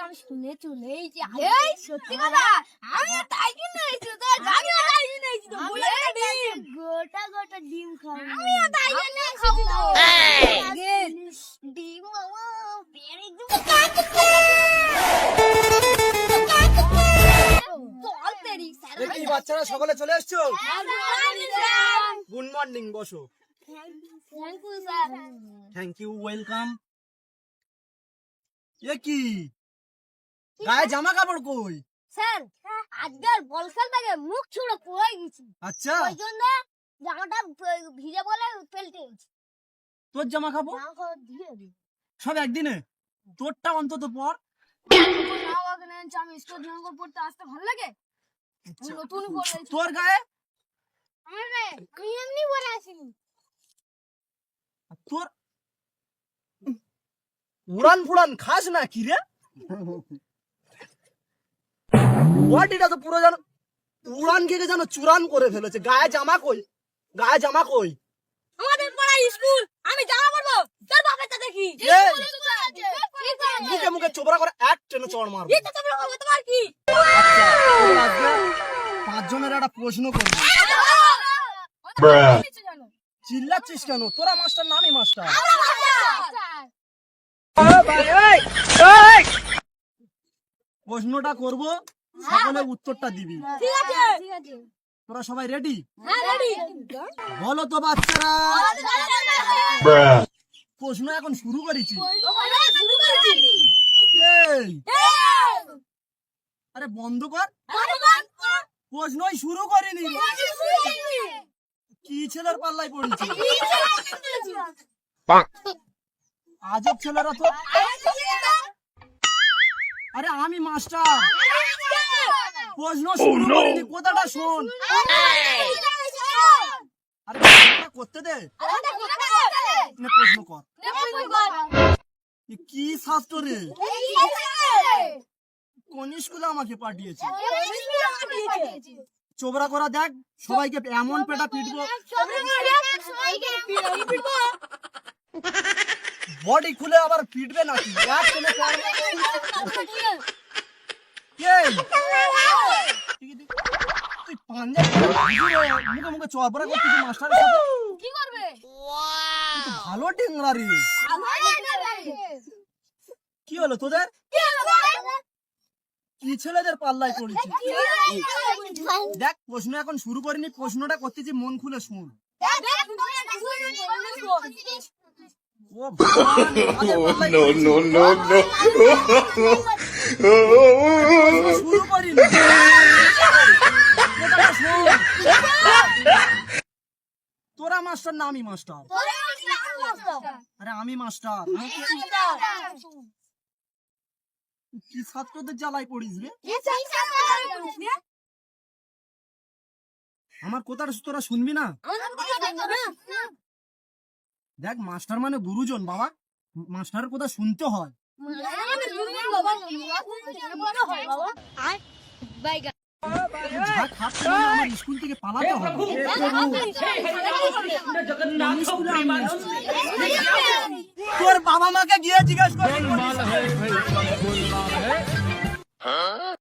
আমি শুনে চলেছি। সত্যি কথা, আমি তাই কিনে গোটা গোটা ডিম খাবো। আমি তাই কিনে খাবো। ডিম মামা দেখি বাচ্চারা সকলে চলে এসছো। গুড মর্নিং, বসো। Thank you, welcome. এ কি গায়ে জামা কাপড় কই? স্যার, আজকাল বল খেলতে মুখ ছুড়ে পড়ে গেছি। আচ্ছা, ওই জন্য জামাটা ভিজে বলে ফেলতে গেছি। তোর জামা কাপড় সব একদিনে? তোরটা অন্তত পর। আমি স্কুল জামা কাপড় পরতে আসতে ভালো লাগে। নতুন পরে তোর গায়ে আমি এমনি পরে আসিনি। তোর উড়ান ফুড়ান খাস না কি রে? বডিটা তো পুরো যেন উড়ান খেয়ে যেন চুরান করে ফেলেছে। গায়ে জামা কই? গায়ে জামা কই? আমাদের পাড়ায় স্কুল, আমি জামা পরবো, তোর বাপেরটা দেখি। মুখে মুখে চোবড়া করে এক ট্রেনে চড় মারবো। এটা তো বলবো, তোমার কি? আচ্ছা, আজকে 5 জনের একটা প্রশ্ন করবো। চিল্লাচ্ছিস কেন? তোরা মাস্টার না আমি মাস্টার? প্রশ্নটা করব, সকলে উত্তরটা দিবি। ঠিক আছে, ঠিক আছে। তোরা সবাই রেডি? হ্যাঁ, রেডি। বলো তো বাচ্চারা। প্রশ্ন এখন শুরু করেছি। এই, আরে বন্ধ কর, প্রশ্নই শুরু করিনি। কি ছেলের পাল্লায় পড়েছি? আজব ছেলেরা তো। আরে আমি মাস্টার, প্রশ্ন শুরু করিনি, কথাটা শোন। আরে প্রশ্নটা করতে দে, না প্রশ্ন কর। এ কি শাস্ত্র রে? কোন স্কুলে আমাকে পাঠিয়েছে? চোবরা করা দেখ, সবাইকে এমন পেটা পিটবো, বডি খুলে আবার পিটবে নাকি? এক ছেলে পারবে? এই, তুই পাঞ্জাব মুখে মুখে চোবরা করছিস মাস্টারের সাথে? কি করবে? তুই তো ভালো টেংরা রে। কি হলো তোদের? কি ছেলেদের পাল্লায় পড়েছি? দেখ, প্রশ্ন এখন শুরু করিনি, প্রশ্নটা করতেছি, মন খুলে শুন। ও ভগবান, আমাদের পাল্লায় পড়েছি। শুরু করিনি, কথাটা শোন। তোরা মাস্টার না আমি মাস্টার? আরে আমি মাস্টার। কি ছাত্রদের জ্বালায় পড়িস রে? আমার কথাটা তোরা শুনবি না? দেখ, মাস্টার মানে গুরুজন বাবা, মাস্টারের কথা শুনতে হয়। আমার স্কুল থেকে পালাতে হবে। তোর বাবা মাকে গিয়ে জিজ্ঞাসা কর।